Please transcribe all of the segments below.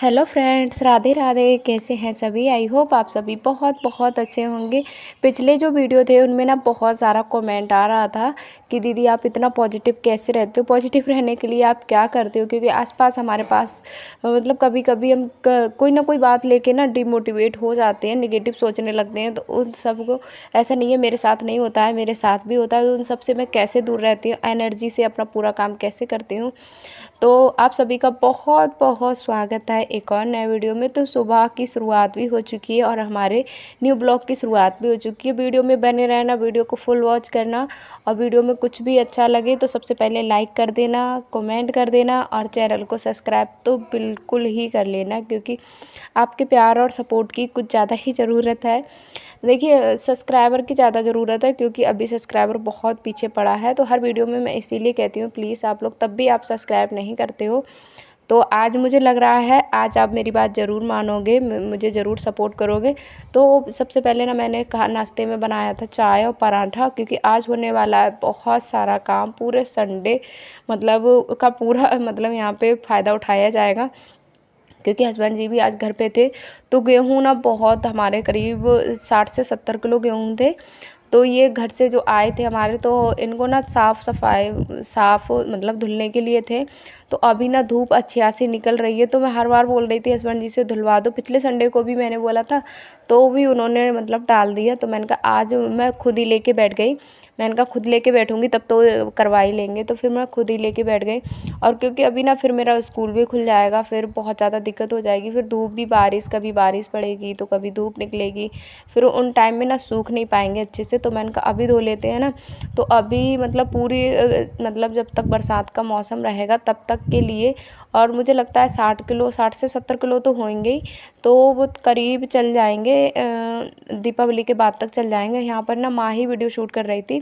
Hello friends, Radhe Radhe. कैसे हैं सभी? आई होप आप सभी बहुत बहुत अच्छे होंगे। पिछले जो वीडियो थे उनमें ना बहुत सारा कमेंट आ रहा था कि दीदी आप इतना पॉजिटिव कैसे रहते हो, पॉजिटिव रहने के लिए आप क्या करते हो? क्योंकि आसपास हमारे पास मतलब कभी कभी हम कोई ना कोई बात लेके ना डिमोटिवेट हो जाते हैं, नेगेटिव सोचने लगते हैं। तो उन सब को ऐसा नहीं है मेरे साथ नहीं होता है, मेरे साथ भी होता है। तो उन सब से मैं कैसे दूर रहती हूँ, एनर्जी से अपना पूरा काम कैसे करती हूँ। तो आप सभी का बहुत बहुत स्वागत है एक और नए वीडियो में। तो सुबह की शुरुआत भी हो चुकी है और हमारे न्यू ब्लॉग की शुरुआत भी हो चुकी है। वीडियो में बने रहना, वीडियो को फुल वॉच करना, और वीडियो में कुछ भी अच्छा लगे तो सबसे पहले लाइक कर देना, कमेंट कर देना, और चैनल को सब्सक्राइब तो बिल्कुल ही कर लेना, क्योंकि आपके प्यार और सपोर्ट की कुछ ज़्यादा ही ज़रूरत है। देखिए, सब्सक्राइबर की ज़्यादा ज़रूरत है, क्योंकि अभी सब्सक्राइबर बहुत पीछे पड़ा है। तो हर वीडियो में मैं इसीलिए कहती हूँ प्लीज़ आप लोग, तब भी आप सब्सक्राइब नहीं करते हो। तो आज मुझे लग रहा है आज आप मेरी बात ज़रूर मानोगे, मुझे ज़रूर सपोर्ट करोगे। तो सबसे पहले ना मैंने कहा नाश्ते में बनाया था चाय और पराठा, क्योंकि आज होने वाला है बहुत सारा काम। पूरे संडे मतलब का पूरा मतलब यहाँ पे फ़ायदा उठाया जाएगा, क्योंकि हस्बैंड जी भी आज घर पे थे। तो गेहूँ ना बहुत, हमारे करीब 60 से 70 किलो गेहूँ थे। तो ये घर से जो आए थे हमारे, तो इनको ना साफ़ मतलब धुलने के लिए थे। तो अभी ना धूप अच्छी खासी निकल रही है, तो मैं हर बार बोल रही थी हस्बैंड जी से धुलवा दो। पिछले संडे को भी मैंने बोला था, तो भी उन्होंने मतलब टाल दिया। तो मैंने कहा आज मैं खुद ही लेके बैठ गई। मैंने कहा खुद लेके बैठूंगी तब तो करवा ही लेंगे। तो फिर मैं खुद ही लेके बैठ गई। और क्योंकि अभी ना फिर मेरा स्कूल भी खुल जाएगा, फिर बहुत ज़्यादा दिक्कत हो जाएगी। फिर धूप भी, बारिश, कभी बारिश पड़ेगी तो कभी धूप निकलेगी, फिर उन टाइम में ना सूख नहीं पाएंगे अच्छे से। तो मैंने कहा अभी धो लेते हैं ना। तो अभी मतलब पूरी मतलब जब तक बरसात का मौसम रहेगा तब तक के लिए, और मुझे लगता है 60 से 70 किलो तो होंगे ही। तो वो करीब चल जाएंगे, दीपावली के बाद तक चल जाएंगे। यहाँ पर ना माँ ही वीडियो शूट कर रही थी,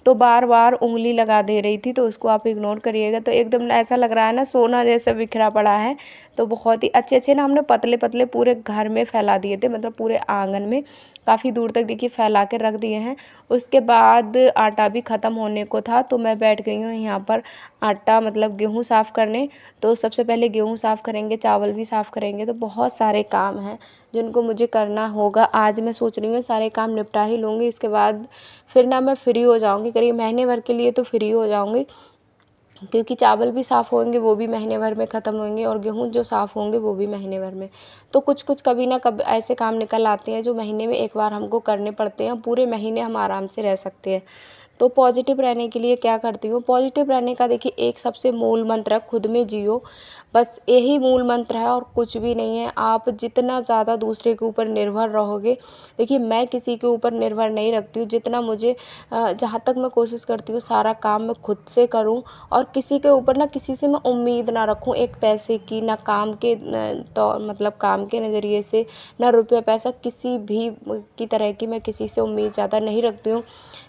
तो बार बार उंगली लगा दे रही थी, तो उसको आप इग्नोर करिएगा। तो एकदम ऐसा लग रहा है ना सोना जैसा बिखरा पड़ा है। तो बहुत ही अच्छे अच्छे ना हमने पतले पतले पूरे घर में फैला दिए थे, मतलब पूरे आंगन में काफ़ी दूर तक देखिए फैला के रख दिए हैं। उसके बाद आटा भी ख़त्म होने को था, तो मैं बैठ गई हूँ यहाँ पर आटा मतलब गेहूँ साफ़ करने। तो सबसे पहले गेहूँ साफ़ करेंगे, चावल भी साफ़ करेंगे। तो बहुत सारे काम हैं जिनको मुझे करना होगा। आज मैं सोच रही हूँ सारे काम निपटा ही लूँगी, इसके बाद फिर ना मैं फ्री हो जाऊँगी। करीब महीने भर के लिए तो फ्री हो जाऊँगी, क्योंकि चावल भी साफ़ होंगे वो भी महीने भर में ख़त्म होंगे, और गेहूँ जो साफ़ होंगे वो भी महीने भर में। तो कुछ कुछ कभी ना कभी ऐसे काम निकल आते हैं जो महीने में एक बार हमको करने पड़ते हैं, पूरे महीने हम आराम से रह सकते हैं। तो पॉजिटिव रहने के लिए क्या करती हूँ, पॉजिटिव रहने का देखिए एक सबसे मूल मंत्र है, खुद में जियो। बस यही मूल मंत्र है और कुछ भी नहीं है। आप जितना ज़्यादा दूसरे के ऊपर निर्भर रहोगे, देखिए मैं किसी के ऊपर निर्भर नहीं रखती हूँ। जितना मुझे जहाँ तक मैं कोशिश करती हूँ सारा काम मैं खुद से करूँ, और किसी के ऊपर ना, किसी से मैं उम्मीद ना रखूँ, एक पैसे की ना, काम के तो मतलब काम के नज़रिए से ना, रुपया पैसा किसी भी की तरह की मैं किसी से उम्मीद ज़्यादा नहीं रखती हूँ।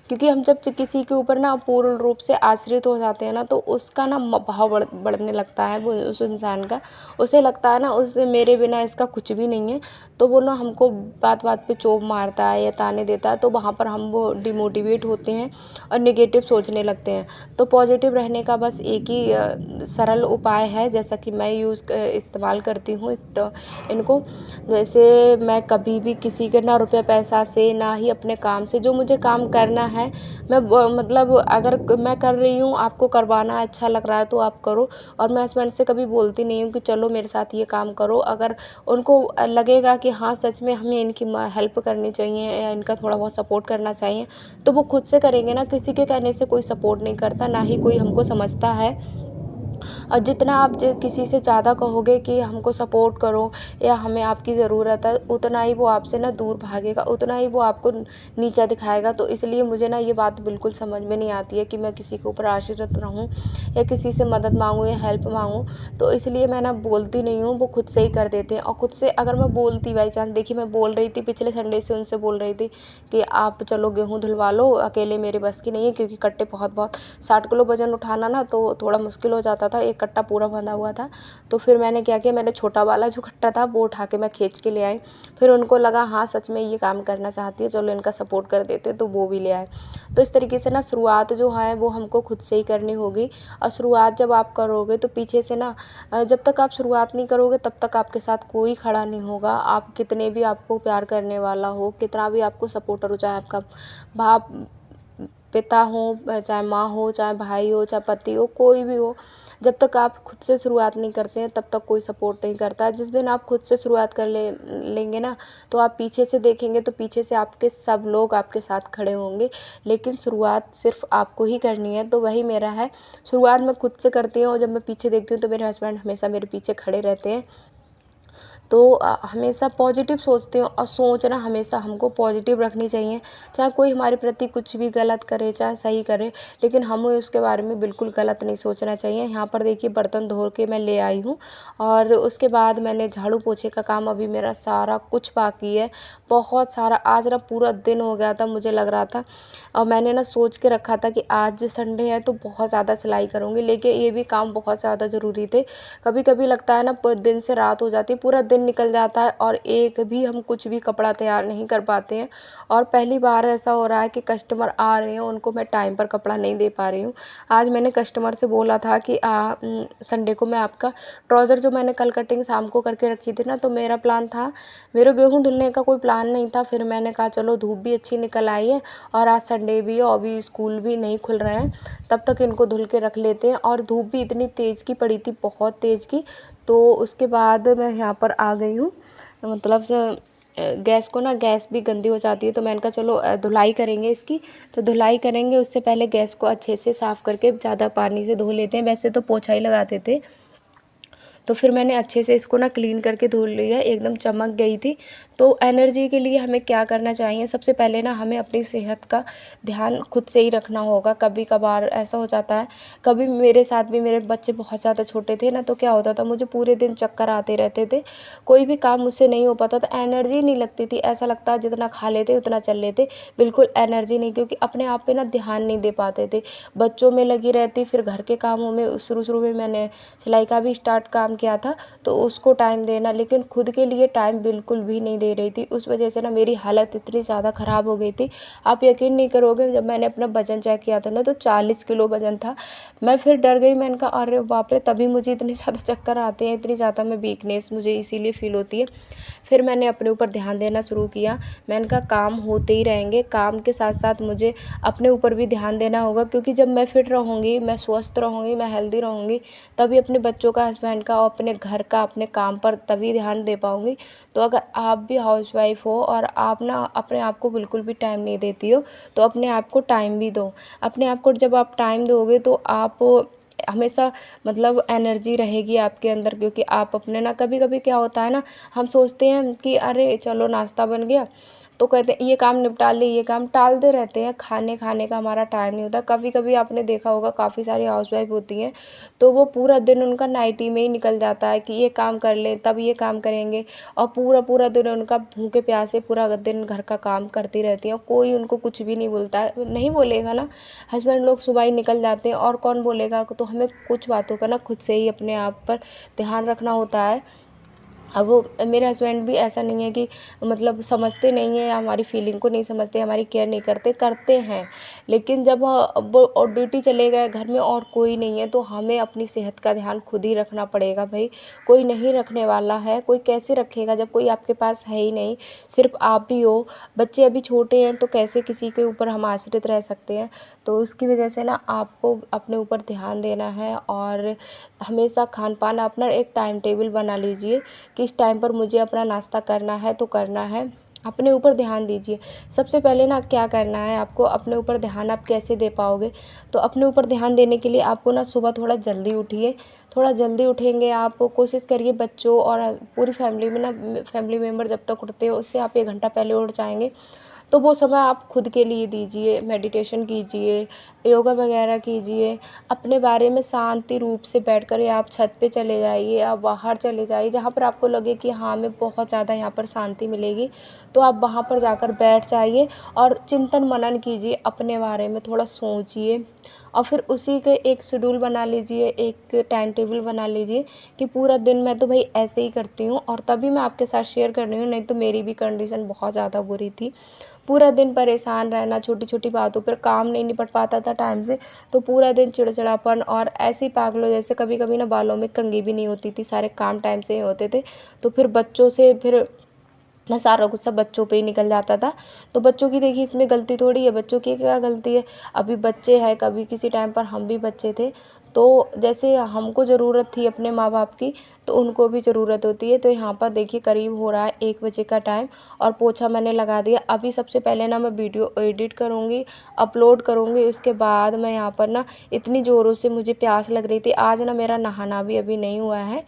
क्योंकि हम जब किसी के ऊपर ना पूर्ण रूप से आश्रित हो जाते हैं ना, तो उसका ना भाव बढ़ने लगता है। वो उस इंसान का, उसे लगता है ना उससे मेरे बिना इसका कुछ भी नहीं है। तो वो ना हमको बात बात पे चोप मारता है या ताने देता है, तो वहाँ पर हम वो डिमोटिवेट होते हैं और नेगेटिव सोचने लगते हैं। तो पॉजिटिव रहने का बस एक ही सरल उपाय है, जैसा कि मैं इस्तेमाल करती हूँ इनको। जैसे मैं कभी भी किसी के ना रुपया पैसा से, ना ही अपने काम से, जो मुझे काम करना है मैं मतलब अगर मैं कर रही हूँ, आपको करवाना अच्छा लग रहा है तो आप करो। और मैं हस्बैंड से कभी बोलती नहीं हूँ कि चलो मेरे साथ ये काम करो। अगर उनको लगेगा कि हाँ सच में हमें इनकी हेल्प करनी चाहिए या इनका थोड़ा बहुत सपोर्ट करना चाहिए, तो वो खुद से करेंगे ना। किसी के कहने से कोई सपोर्ट नहीं करता, ना ही कोई हमको समझता है। और जितना आप किसी से ज़्यादा कहोगे कि हमको सपोर्ट करो या हमें आपकी ज़रूरत है, उतना ही वो आपसे ना दूर भागेगा, उतना ही वो आपको नीचा दिखाएगा। तो इसलिए मुझे ना ये बात बिल्कुल समझ में नहीं आती है कि मैं किसी के ऊपर आश्रित रहूँ या किसी से मदद मांगूँ या हेल्प मांगूँ। तो इसलिए मैं ना बोलती नहीं हूँ, वो खुद से ही कर देते हैं। और खुद से अगर मैं बोलती बाई चांस, देखिए मैं बोल रही थी पिछले संडे से उनसे बोल रही थी कि आप चलो गेहूँ धुलवा लो, अकेले मेरे बस की नहीं है, क्योंकि कट्टे बहुत 60 किलो वजन उठाना ना तो थोड़ा मुश्किल हो जाता था। था, एक कट्टा पूरा बंधा हुआ था। तो फिर मैंने क्या किया, मैंने छोटा वाला जो कट्टा था वो उठा के मैं खींच के ले आई। फिर उनको लगा हाँ सच में ये काम करना चाहती है, चलो इनका सपोर्ट कर देते, तो वो भी ले आए। तो इस तरीके से ना शुरुआत जो है वो हमको खुद से ही करनी होगी। और शुरुआत जब आप करोगे तो पीछे से ना जब तक आप शुरुआत नहीं करोगे तब तक आपके साथ कोई खड़ा नहीं होगा। आप कितने भी आपको प्यार करने वाला हो, कितना भी आपको सपोर्टर हो, चाहे आपका बाप पिता हो, चाहे माँ हो, चाहे भाई हो, चाहे पति हो, कोई भी हो, जब तक आप खुद से शुरुआत नहीं करते हैं तब तक कोई सपोर्ट नहीं करता है। जिस दिन आप खुद से शुरुआत कर लेंगे ना, तो आप पीछे से देखेंगे तो पीछे से आपके सब लोग आपके साथ खड़े होंगे, लेकिन शुरुआत सिर्फ आपको ही करनी है। तो वही मेरा है, शुरुआत मैं खुद से करती हूँ और जब मैं पीछे देखती हूँ तो मेरे हस्बैंड हमेशा मेरे पीछे खड़े रहते हैं। तो हमेशा पॉजिटिव सोचते हो, और सोचना हमेशा हमको पॉजिटिव रखनी चाहिए। चाहे कोई हमारे प्रति कुछ भी गलत करे चाहे सही करे, लेकिन हमें उसके बारे में बिल्कुल गलत नहीं सोचना चाहिए। यहाँ पर देखिए बर्तन धो के मैं ले आई हूँ, और उसके बाद मैंने झाड़ू पोछे का काम अभी मेरा सारा कुछ बाकी है, बहुत सारा। आज ना पूरा दिन हो गया था, मुझे लग रहा था, और मैंने ना सोच के रखा था कि आज संडे है तो बहुत ज़्यादा सिलाई करूँगी, लेकिन ये भी काम बहुत ज़्यादा ज़रूरी थे। कभी कभी लगता है ना दिन से रात हो जाती है, पूरा दिन निकल जाता है और एक भी हम कुछ भी कपड़ा तैयार नहीं कर पाते हैं। और पहली बार ऐसा हो रहा है कि कस्टमर आ रहे हैं, उनको मैं टाइम पर कपड़ा नहीं दे पा रही हूँ। आज मैंने कस्टमर से बोला था कि संडे को मैं आपका ट्राउज़र जो मैंने कल कटिंग शाम को करके रखी थी ना, तो मेरा प्लान था, मेरे गेहूँ धुलने का कोई प्लान नहीं था। फिर मैंने कहा चलो धूप भी अच्छी निकल आई है और आज संडे भी है और अभी स्कूल भी नहीं खुल रहे हैं, तब तक इनको धुल के रख लेते हैं। और धूप भी इतनी तेज़ की पड़ी थी, बहुत तेज़ की। तो उसके बाद मैं यहाँ पर आ गई हूँ, मतलब गैस को ना, गैस भी गंदी हो जाती है, तो मैंने कहा चलो धुलाई करेंगे इसकी। तो धुलाई करेंगे उससे पहले गैस को अच्छे से साफ़ करके ज़्यादा पानी से धो लेते हैं। वैसे तो पोछा ही लगाते थे, तो फिर मैंने अच्छे से इसको ना क्लीन करके धुल लिया, एकदम चमक गई थी। तो एनर्जी के लिए हमें क्या करना चाहिए, सबसे पहले ना हमें अपनी सेहत का ध्यान खुद से ही रखना होगा। कभी कभार ऐसा हो जाता है, कभी मेरे साथ भी, मेरे बच्चे बहुत ज़्यादा छोटे थे ना, तो क्या होता था, मुझे पूरे दिन चक्कर आते रहते थे, कोई भी काम मुझसे नहीं हो पाता था, एनर्जी नहीं लगती थी। ऐसा लगता है जितना खा लेते उतना चल लेते, बिल्कुल एनर्जी नहीं, क्योंकि अपने आप पे ना ध्यान नहीं दे पाते थे, बच्चों में लगी रहती, फिर घर के कामों में। शुरू में मैंने सिलाई का भी स्टार्ट काम किया था, तो उसको टाइम देना, लेकिन खुद के लिए टाइम बिल्कुल भी नहीं दे रही थी। उस वजह से ना मेरी हालत इतनी ज़्यादा ख़राब हो गई थी, आप यकीन नहीं करोगे, जब मैंने अपना वज़न चेक किया था ना तो 40 किलो वज़न था। मैं फिर डर गई, मैंने कहा अरे बाप रे, तभी मुझे इतनी ज़्यादा चक्कर आते हैं, इतनी ज़्यादा मैं वीकनेस मुझे इसीलिए फ़ील होती है। फिर मैंने अपने ऊपर ध्यान देना शुरू किया। मैंने कहा काम होते ही रहेंगे, काम के साथ साथ मुझे अपने ऊपर भी ध्यान देना होगा, क्योंकि जब मैं फिट रहूँगी, मैं स्वस्थ रहूँगी, मैं हेल्दी रहूँगी, तभी अपने बच्चों का, हस्बैंड का और अपने घर का, अपने काम पर तभी ध्यान दे पाऊँगी। तो अगर आप भी हाउसवाइफ हो और आप ना अपने आप को बिल्कुल भी टाइम नहीं देती हो, तो अपने आप को टाइम भी दो। अपने आप को जब आप टाइम दोगे तो आप हमेशा, मतलब एनर्जी रहेगी आपके अंदर, क्योंकि आप अपने ना, कभी कभी क्या होता है ना, हम सोचते हैं कि अरे चलो नाश्ता बन गया, तो कहते हैं ये काम निपटा ले, ये काम टालते रहते हैं, खाने का हमारा टाइम नहीं होता। कभी कभी आपने देखा होगा, काफ़ी सारी हाउसवाइफ होती हैं, तो वो पूरा दिन उनका नाइटी में ही निकल जाता है कि ये काम कर लें तब ये काम करेंगे, और पूरा पूरा दिन उनका भूखे प्यासे पूरा दिन घर का काम करती रहती हैं, कोई उनको कुछ भी नहीं बोलता है, नहीं बोलेगा ना, हस्बैंड लोग सुबह ही निकल जाते हैं और कौन बोलेगा। तो हमें कुछ बातों का ना खुद से ही अपने आप पर ध्यान रखना होता है। अब वो मेरे हस्बैंड भी ऐसा नहीं है कि मतलब समझते नहीं हैं या हमारी फीलिंग को नहीं समझते, हमारी केयर नहीं करते, करते हैं, लेकिन जब वो और ड्यूटी चले गए, घर में और कोई नहीं है, तो हमें अपनी सेहत का ध्यान खुद ही रखना पड़ेगा भाई। कोई नहीं रखने वाला है, कोई कैसे रखेगा जब कोई आपके पास है ही नहीं, सिर्फ आप ही हो। बच्चे अभी छोटे हैं तो कैसे किसी के ऊपर हम आश्रित रह सकते हैं। तो उसकी वजह से ना आपको अपने ऊपर ध्यान देना है, और हमेशा खान पान अपना एक टाइम टेबल बना लीजिए, किस टाइम पर मुझे अपना नाश्ता करना है तो करना है। अपने ऊपर ध्यान दीजिए। सबसे पहले ना क्या करना है आपको, अपने ऊपर ध्यान आप कैसे दे पाओगे, तो अपने ऊपर ध्यान देने के लिए आपको ना सुबह थोड़ा जल्दी उठिए। थोड़ा जल्दी उठेंगे आप, कोशिश करिए बच्चों और पूरी फैमिली में ना, फैमिली मेम्बर जब तक उठते हो उससे आप 1 घंटा पहले उठ जाएंगे, तो वो समय आप खुद के लिए दीजिए, मेडिटेशन कीजिए, योगा वगैरह कीजिए, अपने बारे में शांति रूप से बैठकर, या आप छत पे चले जाइए, आप बाहर चले जाइए, जहाँ पर आपको लगे कि हाँ हमें बहुत ज़्यादा यहाँ पर शांति मिलेगी, तो आप वहाँ पर जाकर बैठ जाइए और चिंतन मनन कीजिए, अपने बारे में थोड़ा सोचिए। और फिर उसी के एक शेड्यूल बना लीजिए, एक टाइम टेबल बना लीजिए कि पूरा दिन मैं तो भाई ऐसे ही करती हूँ, और तभी मैं आपके साथ शेयर कर रही हूँ, नहीं तो मेरी भी कंडीशन बहुत ज़्यादा बुरी थी। पूरा दिन परेशान रहना, छोटी छोटी बातों पर काम नहीं निपट पाता था टाइम से, तो पूरा दिन चिड़चिड़ापन और ऐसे ही पागलों जैसे कभी कभी ना बालों में कंघी भी नहीं होती थी, सारे काम टाइम से ही होते थे। तो फिर बच्चों से फिर मैं सारा गुस्सा बच्चों पे ही निकल जाता था। तो बच्चों की देखिए इसमें गलती थोड़ी है, बच्चों की क्या गलती है, अभी बच्चे हैं, कभी किसी टाइम पर हम भी बच्चे थे। तो जैसे हमको ज़रूरत थी अपने माँ बाप की, तो उनको भी ज़रूरत होती है। तो यहाँ पर देखिए करीब हो रहा है 1 बजे का टाइम, और पोछा मैंने लगा दिया। अभी सबसे पहले ना मैं वीडियो एडिट करूँगी, अपलोड करूँगी, उसके बाद मैं यहाँ पर ना इतनी ज़ोरों से मुझे प्यास लग रही थी, आज ना मेरा नहाना भी अभी नहीं हुआ है।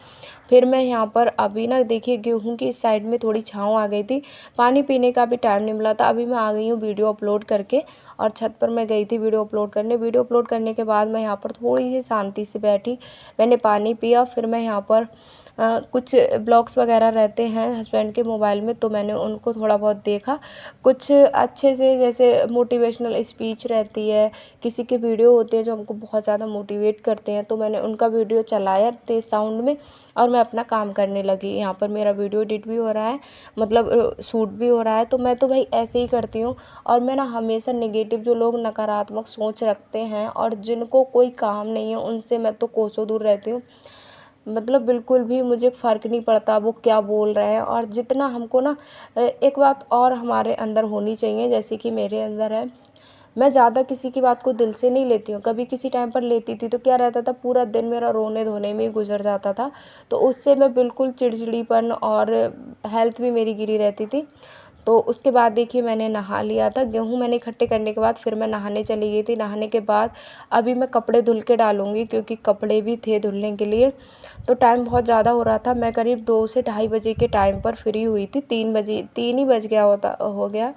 फिर मैं यहाँ पर अभी ना देखिए गेहूँ की इस साइड में थोड़ी छाँव आ गई थी, पानी पीने का भी टाइम नहीं मिला था। अभी मैं आ गई हूँ वीडियो अपलोड करके, और छत पर मैं गई थी वीडियो अपलोड करने। वीडियो अपलोड करने के बाद मैं यहाँ पर थोड़ी सी शांति से बैठी, मैंने पानी पिया। फिर मैं यहाँ पर कुछ ब्लॉग्स वगैरह रहते हैं हस्बैंड के मोबाइल में, तो मैंने उनको थोड़ा बहुत देखा। कुछ अच्छे से जैसे मोटिवेशनल स्पीच रहती है, किसी के वीडियो होते हैं जो हमको बहुत ज़्यादा मोटिवेट करते हैं, तो मैंने उनका वीडियो चलाया तेज़ साउंड में, और मैं अपना काम करने लगी। यहाँ पर मेरा वीडियो एडिट भी हो रहा है, मतलब शूट भी हो रहा है। तो मैं तो भाई ऐसे ही करती हूँ। और मैं ना हमेशा नेगेटिव, जो लोग नकारात्मक सोच रखते हैं और जिनको कोई काम नहीं है, उनसे मैं तो कोसों दूर रहती हूँ। मतलब बिल्कुल भी मुझे फ़र्क नहीं पड़ता वो क्या बोल रहे हैं। और जितना हमको ना एक बात और हमारे अंदर होनी चाहिए, जैसे कि मेरे अंदर है, मैं ज़्यादा किसी की बात को दिल से नहीं लेती हूँ। कभी किसी टाइम पर लेती थी तो क्या रहता था, पूरा दिन मेरा रोने धोने में ही गुजर जाता था। तो उससे मैं बिल्कुल चिड़चिड़ीपन, और हेल्थ भी मेरी गिरी रहती थी। तो उसके बाद देखिए मैंने नहा लिया था। गेहूँ मैंने इकट्ठे करने के बाद फिर मैं नहाने चली गई थी। नहाने के बाद अभी मैं कपड़े धुल के डालूँगी, क्योंकि कपड़े भी थे धुलने के लिए। तो टाइम बहुत ज़्यादा हो रहा था, मैं करीब 2 से ढाई बजे के टाइम पर फ्री हुई थी। 3 ही बज गया हो गया।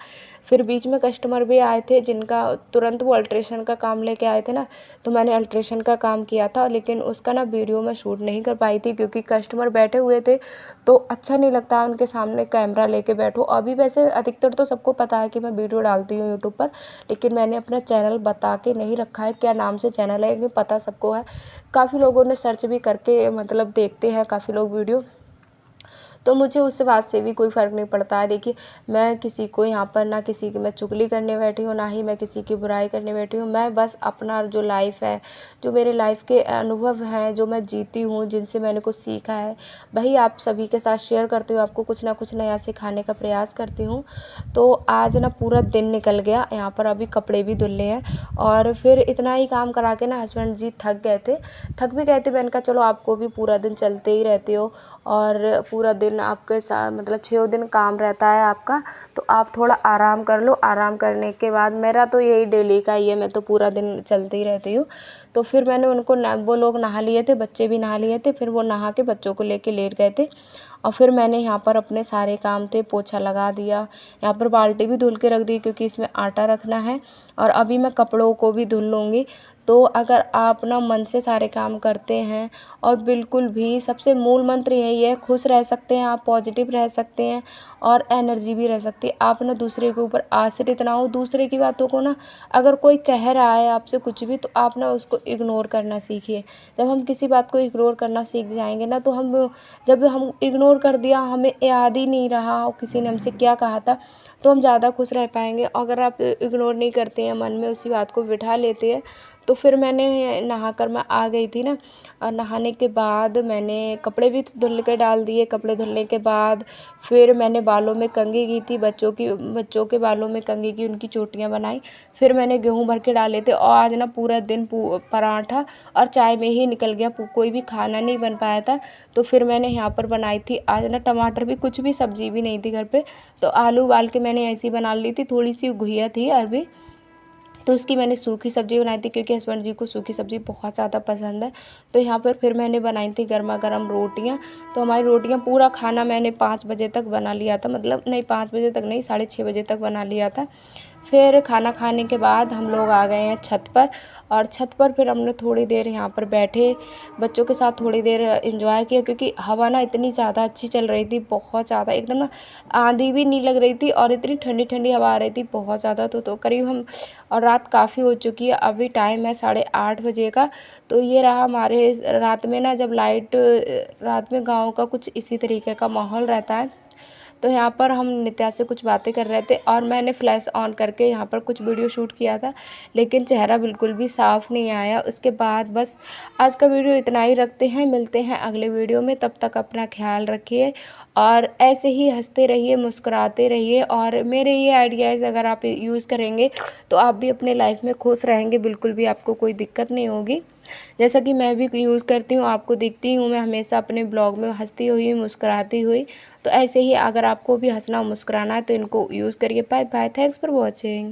फिर बीच में कस्टमर भी आए थे, जिनका तुरंत वो अल्ट्रेशन का काम लेके आए थे ना, तो मैंने अल्ट्रेशन का काम किया था। लेकिन उसका ना वीडियो मैं शूट नहीं कर पाई थी, क्योंकि कस्टमर बैठे हुए थे, तो अच्छा नहीं लगता उनके सामने कैमरा लेके बैठो। अभी वैसे अधिकतर तो सबको पता है कि मैं वीडियो डालती हूँ यूट्यूब पर, लेकिन मैंने अपना चैनल बता के नहीं रखा है, क्या नाम से चैनल है ये पता सबको है। काफ़ी लोगों ने सर्च भी करके मतलब देखते हैं काफ़ी लोग वीडियो। तो मुझे उस बात से भी कोई फ़र्क नहीं पड़ता है। देखिए मैं किसी को यहाँ पर ना किसी की मैं चुगली करने बैठी हूँ, ना ही मैं किसी की बुराई करने बैठी हूँ। मैं बस अपना जो लाइफ़ है, जो मेरे लाइफ़ के अनुभव हैं, जो मैं जीती हूँ, जिनसे मैंने कुछ सीखा है, वही आप सभी के साथ शेयर करती हूँ। आपको कुछ ना कुछ नया सिखाने का प्रयास करती हूँ। तो आज ना पूरा दिन निकल गया, यहाँ पर अभी कपड़े भी धुल लिए हैं, और फिर इतना ही काम करा के ना हस्बैंड जी थक गए थे। थक भी गए थे, मैंने कहा चलो आपको भी पूरा दिन चलते ही रहते हो, और पूरा दिन आपके साथ मतलब 6 दिन काम रहता है आपका, तो आप थोड़ा आराम कर लो। आराम करने के बाद, मेरा तो यही डेली का ही है, मैं तो पूरा दिन चलती ही रहती हूँ। तो फिर मैंने उनको वो लोग नहा लिए थे, बच्चे भी नहा लिए थे, फिर वो नहा के बच्चों को लेके लेट गए थे। और फिर मैंने यहाँ पर अपने सारे काम थे, पोछा लगा दिया, यहाँ पर बाल्टी भी धुल के रख दी, क्योंकि इसमें आटा रखना है, और अभी मैं कपड़ों को भी धुल लूँगी। तो अगर आप ना मन से सारे काम करते हैं, और बिल्कुल भी सबसे मूल मंत्र यही है, खुश रह सकते हैं आप, पॉजिटिव रह सकते हैं, और एनर्जी भी रह सकती है। आप ना दूसरे के ऊपर आश्रित ना हो, दूसरे की बातों को ना, अगर कोई कह रहा है आपसे कुछ भी, तो आप ना उसको इग्नोर करना सीखिए। जब हम किसी बात को इग्नोर करना सीख जाएंगे ना, तो जब हम इग्नोर कर दिया, हमें याद ही नहीं रहा और किसी ने हमसे क्या कहा था, तो हम ज़्यादा खुश रह पाएंगे। अगर आप इग्नोर नहीं करते हैं, मन में उसी बात को बिठा लेते हैं, तो फिर मैंने नहा कर मैं आ गई थी ना, और नहाने के बाद मैंने कपड़े भी धुल के डाल दिए। कपड़े धुलने के बाद फिर मैंने बालों में कंघी की थी, बच्चों के बालों में कंघी की, उनकी चोटियाँ बनाई। फिर मैंने गेहूँ भर के डाले थे, और आज ना पूरा दिन पराठा और चाय में ही निकल गया, कोई भी खाना नहीं बन पाया था। तो फिर मैंने यहाँ पर बनाई थी आज ना टमाटर भी, कुछ भी सब्जी भी नहीं थी घर पे, तो आलू उबाल के मैंने ऐसी बना ली थी। थोड़ी सी घुइया थी अरबी, तो उसकी मैंने सूखी सब्ज़ी बनाई थी, क्योंकि हस्बैंड जी को सूखी सब्ज़ी बहुत ज़्यादा पसंद है। तो यहाँ पर फिर मैंने बनाई थी गर्मा गर्म रोटियाँ। तो हमारी रोटियाँ, पूरा खाना मैंने 5 बजे तक बना लिया था, मतलब नहीं 5 बजे तक नहीं, 6:30 बजे तक बना लिया था। फिर खाना खाने के बाद हम लोग आ गए हैं छत पर, और छत पर फिर हमने थोड़ी देर यहाँ पर बैठे, बच्चों के साथ थोड़ी देर एंजॉय किया, क्योंकि हवा ना इतनी ज़्यादा अच्छी चल रही थी, बहुत ज़्यादा एकदम ना, आंधी भी नहीं लग रही थी और इतनी ठंडी ठंडी हवा आ रही थी बहुत ज़्यादा। तो करीब हम, और रात काफ़ी हो चुकी है, अभी टाइम है 8:30 बजे का। तो ये रहा हमारे रात में ना, जब लाइट, रात में गाँव का कुछ इसी तरीके का माहौल रहता है। तो यहाँ पर हम नित्या से कुछ बातें कर रहे थे और मैंने फ्लैश ऑन करके यहाँ पर कुछ वीडियो शूट किया था, लेकिन चेहरा बिल्कुल भी साफ़ नहीं आया। उसके बाद बस आज का वीडियो इतना ही रखते हैं, मिलते हैं अगले वीडियो में। तब तक अपना ख्याल रखिए और ऐसे ही हंसते रहिए, मुस्कुराते रहिए, और मेरे ये आइडियाज़ अगर आप यूज़ करेंगे तो आप भी अपने लाइफ में खुश रहेंगे, बिल्कुल भी आपको कोई दिक्कत नहीं होगी। जैसा कि मैं भी यूज़ करती हूँ, आपको दिखती हूँ मैं हमेशा अपने ब्लॉग में हंसती हुई, मुस्कुराती हुई। तो ऐसे ही अगर आपको भी हंसना मुस्कुराना है तो इनको यूज़ करिए। Bye bye, thanks for watching.